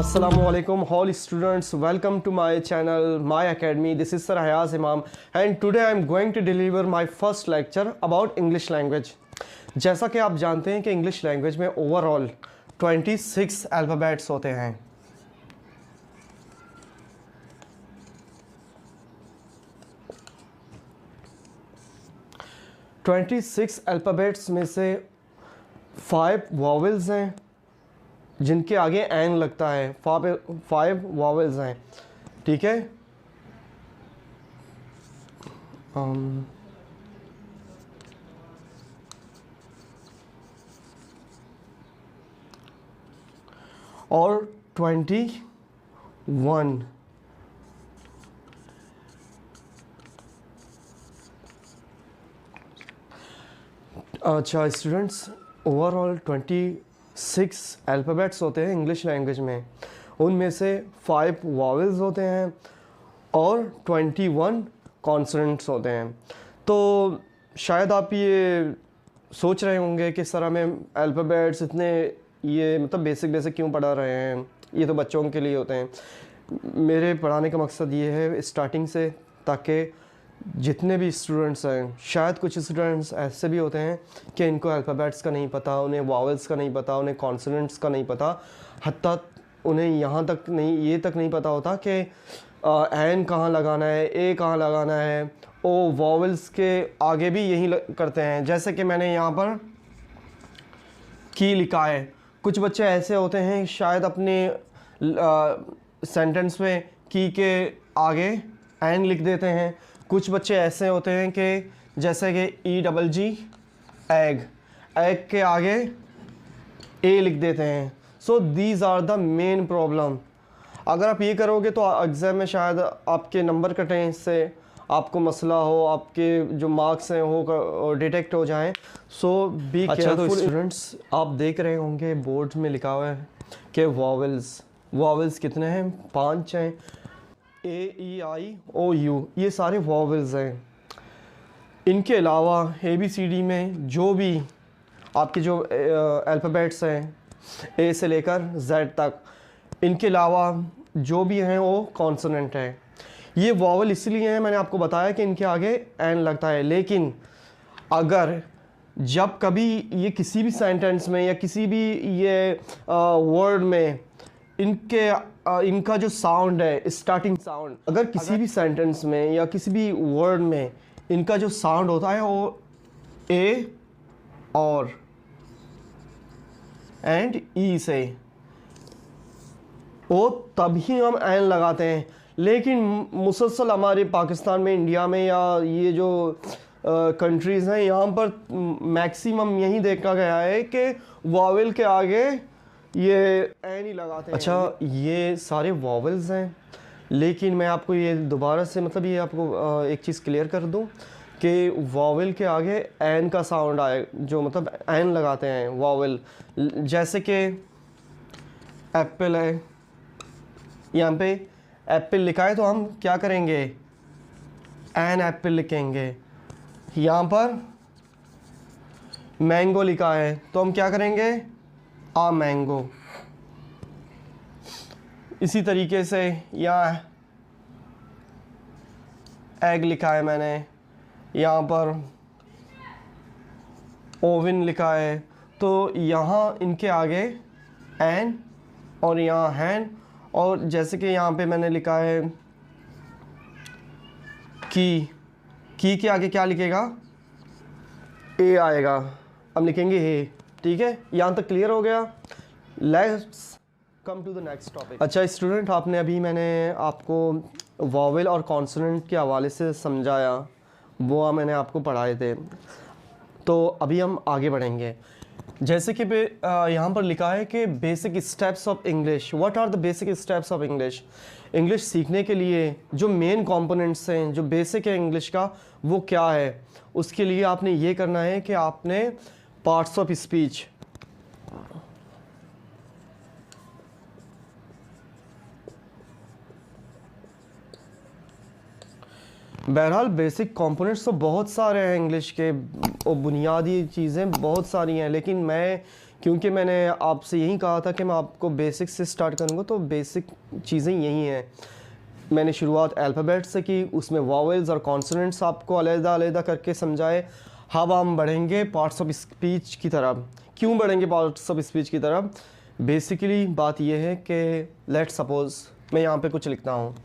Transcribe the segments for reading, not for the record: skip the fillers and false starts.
Assalamualaikum all students, welcome to my channel, my academy. This is Sir Hayaz Imam and today I am going to deliver my first lecture about English language. जैसा कि आप जानते हैं कि English language में overall 26 alphabets होते हैं। Twenty six alphabets में से 5 वॉवेल्स हैं जिनके आगे एन लगता है। 5 वॉवेल्स हैं, ठीक है। और 21 अच्छा स्टूडेंट्स, ओवरऑल 26 अल्फ़ाबेट्स होते हैं इंग्लिश लैंग्वेज में। उनमें से 5 वॉवेल्स होते हैं और 21 कॉन्सोनेंट्स होते हैं। तो शायद आप ये सोच रहे होंगे कि सर हमें अल्फ़ाबेट्स इतने ये मतलब बेसिक क्यों पढ़ा रहे हैं, ये तो बच्चों के लिए होते हैं। मेरे पढ़ाने का मकसद ये है स्टार्टिंग से, ताकि जितने भी स्टूडेंट्स हैं, शायद कुछ स्टूडेंट्स ऐसे भी होते हैं कि इनको अल्फ़ाबेट्स का नहीं पता, उन्हें वॉवेल्स का नहीं पता, उन्हें कॉन्सोनेंट्स का नहीं पता, हत्ता उन्हें यहाँ तक नहीं, ये तक नहीं पता होता कि एन कहाँ लगाना है, ए कहाँ लगाना है। ओ वॉवेल्स के आगे भी यही करते हैं। जैसे कि मैंने यहाँ पर की लिखा है। कुछ बच्चे ऐसे होते हैं शायद अपने सेंटेंस में की के आगे एन लिख देते हैं। कुछ बच्चे ऐसे होते हैं कि जैसे कि EGG एग के आगे ए लिख देते हैं। So these are the main problem. अगर आप ये करोगे तो एग्ज़ाम में शायद आपके नंबर कटें, इससे आपको मसला हो, आपके जो मार्क्स हैं वो डिटेक्ट हो जाएं। सो बी केयरफुल। तो स्टूडेंट्स, आप देख रहे होंगे बोर्ड में लिखा हुआ है कि वॉवेल्स कितने हैं? 5 हैं। AEIOU ये सारे वॉवेल्स हैं। इनके अलावा ABCD में जो भी आपके जो अल्फ़ाबेट्स हैं A से लेकर Z तक, इनके अलावा जो भी हैं वो कॉन्सोनेंट है। ये वॉवेल इसलिए हैं, मैंने आपको बताया कि इनके आगे एन लगता है। लेकिन अगर जब कभी ये किसी भी सेंटेंस में या किसी भी ये वर्ड में इनका जो साउंड है, स्टार्टिंग साउंड, अगर किसी भी सेंटेंस में या किसी भी वर्ड में इनका जो साउंड होता है वो ए और एंड ई से, वो तभी हम एन लगाते हैं। लेकिन मुसलसल हमारे पाकिस्तान में, इंडिया में या ये जो कंट्रीज़ हैं, यहाँ पर मैक्सिमम यही देखा गया है कि वॉवेल के आगे ये एन ही लगाते हैं। अच्छा, ये सारे वॉवेल्स हैं, लेकिन मैं आपको ये दोबारा से मतलब ये आपको एक चीज़ क्लियर कर दूं कि वॉवेल के आगे एन का साउंड आए, जो मतलब एन लगाते हैं वॉवेल। जैसे कि एप्पल है, यहाँ पे एप्पल लिखा है तो हम क्या करेंगे? एन एप्पल लिखेंगे। यहाँ पर मैंगो लिखा है तो हम क्या करेंगे? आ मैंगो। इसी तरीके से यहाँ एग लिखा है मैंने, यहाँ पर ओवन लिखा है, तो यहाँ इनके आगे एन और यहाँ हैन। और जैसे कि यहाँ पे मैंने लिखा है की के आगे क्या लिखेगा? ए आएगा। हम लिखेंगे हे, ठीक है। यहाँ तक क्लियर हो गया? Let's come to the next topic. अच्छा स्टूडेंट, मैंने आपको वॉवेल और कॉन्सोनेंट के हवाले से समझाया, वो मैंने आपको पढ़ाए थे। तो अभी हम आगे बढ़ेंगे। जैसे कि यहाँ पर लिखा है कि basic steps of English. What are the basic steps of English? English सीखने के लिए जो मेन कंपोनेंट्स हैं, जो बेसिक है इंग्लिश का, वो क्या है? उसके लिए आपने ये करना है कि आपने पार्ट्स ऑफ स्पीच, बहरहाल बेसिक कंपोनेंट्स तो बहुत सारे हैं इंग्लिश के, और बुनियादी चीज़ें बहुत सारी हैं, लेकिन मैं क्योंकि मैंने आपसे यही कहा था कि मैं आपको बेसिक से स्टार्ट करूँगा, तो बेसिक चीज़ें यही हैं। मैंने शुरुआत अल्फ़ाबेट से की, उसमें वॉवेल्स और कॉन्सोनेंट्स आपको अलग-अलग करके समझाए। अब हम बढ़ेंगे पार्ट्स ऑफ स्पीच की तरफ। क्यों बढ़ेंगे पार्ट्स ऑफ स्पीच की तरफ? बेसिकली बात यह है कि लेट्स सपोज़ मैं यहाँ पे कुछ लिखता हूँ,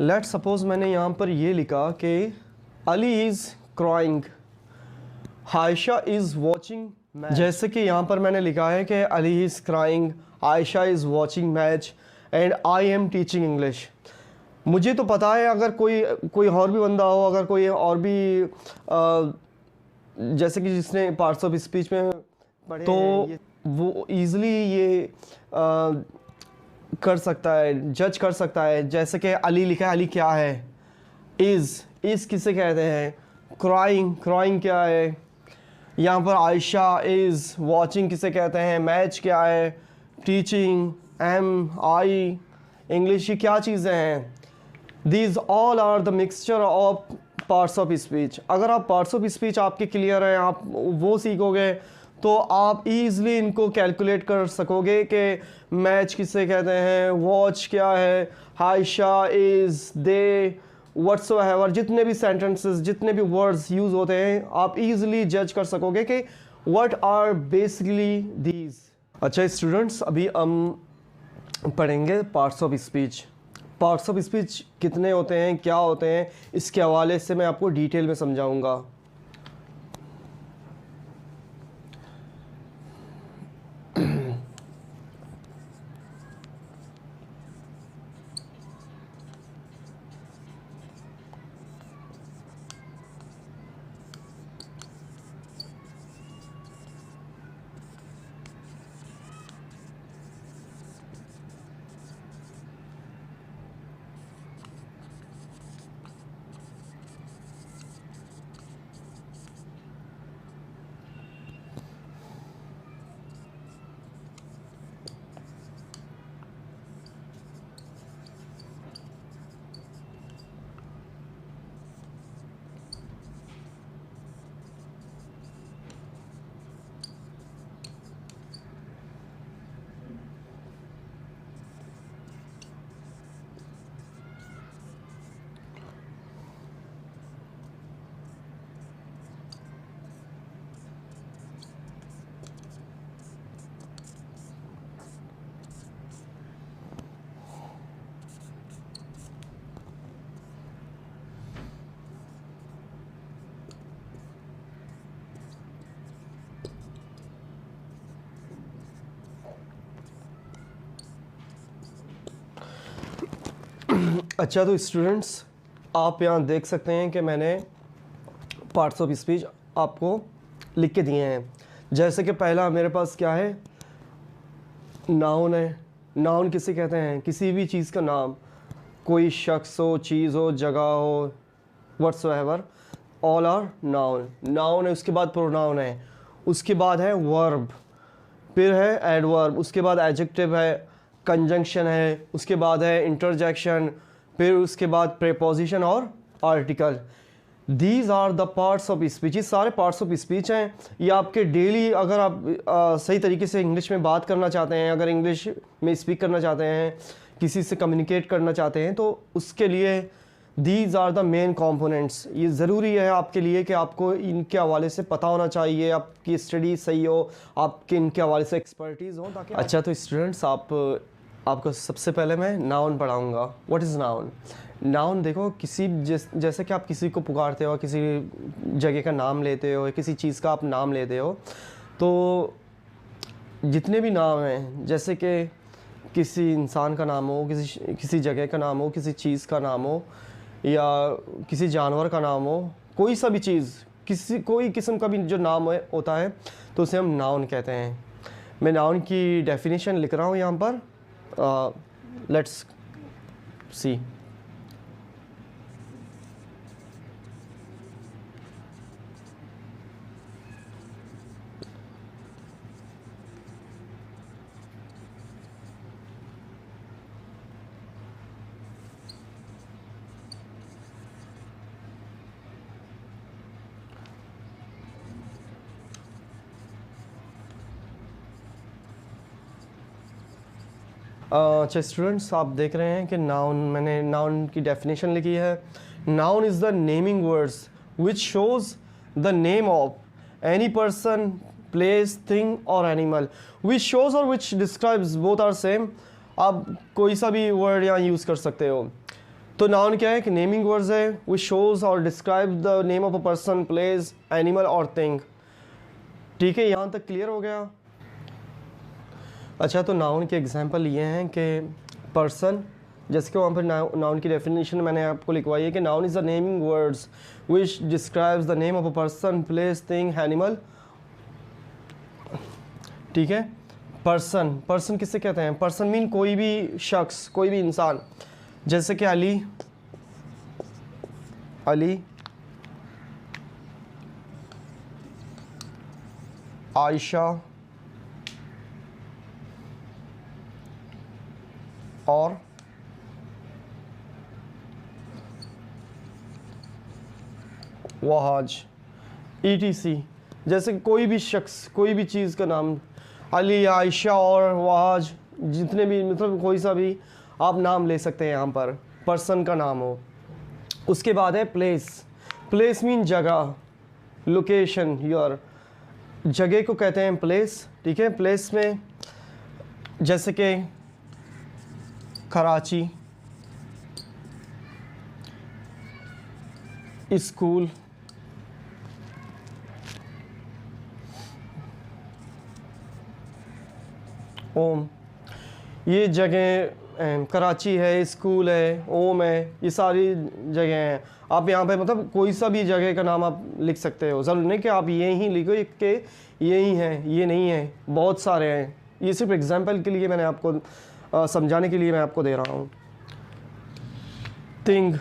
लेट्स सपोज़ मैंने यहाँ पर ये लिखा कि Ali is crying, Ayesha is watching match. जैसे कि यहाँ पर मैंने लिखा है कि Ali is crying, Ayesha is watching match and I am teaching English. मुझे तो पता है अगर कोई और भी बंदा हो, अगर कोई और भी जैसे कि जिसने पार्ट्स ऑफ स्पीच में पढ़े तो वो ईज़िली ये कर सकता है, जज कर सकता है। जैसे कि अली लिखा है, अली क्या है? इज़ किसे कहते हैं? क्राइंग क्या है? यहाँ पर आयशा इज़ वॉचिंग किसे कहते हैं? मैच क्या है? टीचिंग, आई, इंग्लिश, ये क्या चीज़ें हैं? These all are the mixture of parts of speech. अगर आप पार्ट्स ऑफ स्पीच आपके क्लियर हैं, आप वो सीखोगे तो आप ईज़िली इनको कैलकुलेट कर सकोगे कि मैच किसे कहते हैं, वॉच क्या है, आयशा इज़, दे, व्हाट्सएवर, जितने भी सेंटेंसेस, जितने भी वर्ड्स यूज़ होते हैं, आप ईज़िली जज कर सकोगे कि व्हाट आर बेसिकली दीज। अच्छा स्टूडेंट्स, अभी हम पढ़ेंगे parts of speech. Parts of speech कितने होते हैं, क्या होते हैं, इसके हवाले से मैं आपको डिटेल में समझाऊंगा। अच्छा तो स्टूडेंट्स, आप यहाँ देख सकते हैं कि मैंने पार्ट्स ऑफ स्पीच आपको लिख के दिए हैं। जैसे कि पहला मेरे पास क्या है, नाउन है। नाउन किसे कहते हैं? किसी भी चीज़ का नाम, कोई शख्स हो, चीज़ हो, जगह हो, whatsoever, all are noun. Noun है, उसके बाद प्रोनाउन है, उसके बाद है वर्ब, फिर है एडवर्ब, उसके बाद एडजेक्टिव है, कंजंक्शन है, उसके बाद है इंटरजेक्शन, फिर उसके बाद प्रेपोजिशन और article. These are the parts of speech. ये सारे पार्ट्स ऑफ स्पीच हैं। ये आपके डेली, अगर आप सही तरीके से इंग्लिश में बात करना चाहते हैं, अगर इंग्लिश में स्पीक करना चाहते हैं, किसी से कम्युनिकेट करना चाहते हैं, तो उसके लिए these are the main components. ये ज़रूरी है आपके लिए कि आपको इनके हवाले से पता होना चाहिए, आपकी स्टडी सही हो, आपके इनके हवाले से एक्सपर्टीज़ हो, ताकि अच्छा तो स्टूडेंट्स, आपको सबसे पहले मैं नाउन पढ़ाऊँगा। What is noun? नाउन देखो, जैसे कि आप किसी को पुकारते हो, किसी जगह का नाम लेते हो, किसी चीज़ का आप नाम लेते हो, तो जितने भी नाम हैं, जैसे कि किसी इंसान का नाम हो, किसी जगह का नाम हो, किसी चीज़ का नाम हो, या किसी जानवर का नाम हो, कोई सा भी चीज़, कोई किस्म का भी जो नाम होता है, तो उसे हम नाउन कहते हैं। मैं नाउन की डेफिनेशन लिख रहा हूँ यहाँ पर। Let's see. अच्छा स्टूडेंट्स, आप देख रहे हैं कि नाउन, मैंने नाउन की डेफिनेशन लिखी है। Noun is the naming words which shows the name of any person, place, thing और एनिमल। विच शोज और which describes both are same. आप कोई सा भी वर्ड यहाँ यूज़ कर सकते हो। तो नाउन क्या है कि नेमिंग वर्ड्स है विच शोज और describe the name of a person, place, animal और थिंग। ठीक है, यहाँ तक क्लियर हो गया। अच्छा, तो नाउन के एग्जांपल ये हैं कि पर्सन, जैसे कि वहाँ पर नाउन की डेफिनेशन मैंने आपको लिखवाई है कि noun is the naming words which describes the name of a person, place, thing, animal. ठीक है, पर्सन, पर्सन किसे कहते हैं? पर्सन मीन कोई भी शख्स, कोई भी इंसान। जैसे कि अली, अली, आयशा और वहाज, ETC। जैसे कोई भी शख्स, कोई भी चीज़ का नाम, अली, आयशा और वहाज, जितने भी, मतलब कोई सा भी आप नाम ले सकते हैं यहाँ पर, पर्सन का नाम हो। उसके बाद है प्लेस। प्लेस मीन जगह, लोकेशन, योर, जगह को कहते हैं प्लेस। ठीक है, प्लेस में जैसे कि कराची, स्कूल, ओम, ये जगह कराची है, स्कूल है, ओम है, ये सारी जगह हैं। आप यहाँ पे मतलब कोई सा भी जगह का नाम आप लिख सकते हो। ज़रूर नहीं कि आप ये ही लिखो कि ये ही है, ये नहीं है, बहुत सारे हैं। ये सिर्फ एग्जांपल के लिए मैंने आपको समझाने के लिए मैं आपको दे रहा हूँ। थिंग,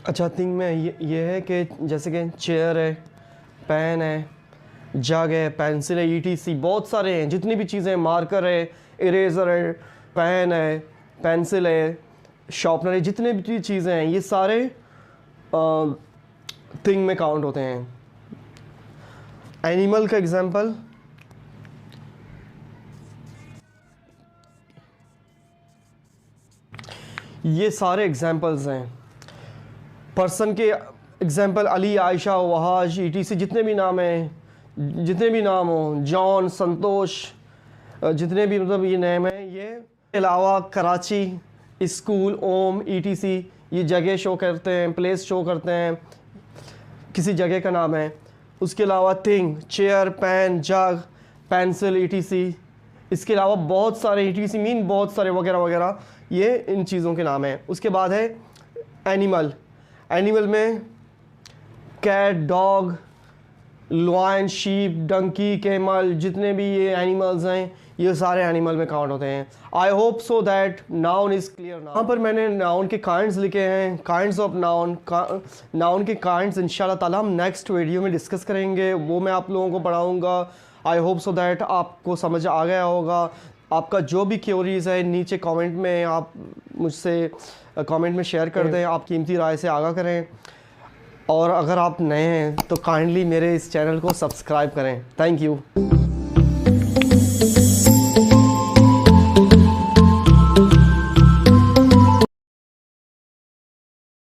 अच्छा थिंग में ये है कि जैसे कि चेयर है, पेन है, जग है, पेंसिल है, ETC, बहुत सारे हैं। जितनी भी चीज़ें, मार्कर है, इरेज़र है, पेन है, पेंसिल है, शार्पनर है, जितने भी चीज़ें हैं, ये सारे थिंग में काउंट होते हैं। एनिमल का एग्जांपल, ये सारे एग्जांपल्स हैं। पर्सन के एग्जांपल अली, आयशा, वहाज, ETC, जितने भी नाम हैं, जितने भी नाम हो, जॉन, संतोष, जितने भी मतलब ये नेम हैं। ये अलावा कराची, स्कूल, ओम, ETC, ये जगह शो करते हैं, प्लेस शो करते हैं, किसी जगह का नाम है। उसके अलावा थिंग, चेयर, पेन, जग, पेंसिल, ETC। इसके अलावा बहुत सारे, ETC मीन बहुत सारे, वगैरह वगैरह, ये इन चीज़ों के नाम हैं। उसके बाद है एनिमल। एनिमल में cat, dog, lion, sheep, donkey, camel, जितने भी ये एनिमल्स हैं, ये सारे एनिमल में काउंट होते हैं। I hope so that noun is clear. यहाँ पर मैंने नाउन के काइंड्स लिखे हैं, काइंड्स ऑफ नाउन। नाउन के काइंड्स इंशाल्लाह ताला हम नेक्स्ट वीडियो में डिस्कस करेंगे, वो मैं आप लोगों को पढ़ाऊँगा। आई होप सो दैट आपको समझ आ गया होगा। आपका जो भी क्योरीज़ है नीचे कमेंट में आप मुझसे कमेंट में शेयर कर दें, आप कीमती राय से आगाह करें। और अगर आप नए हैं तो काइंडली मेरे इस चैनल को सब्सक्राइब करें। Thank you.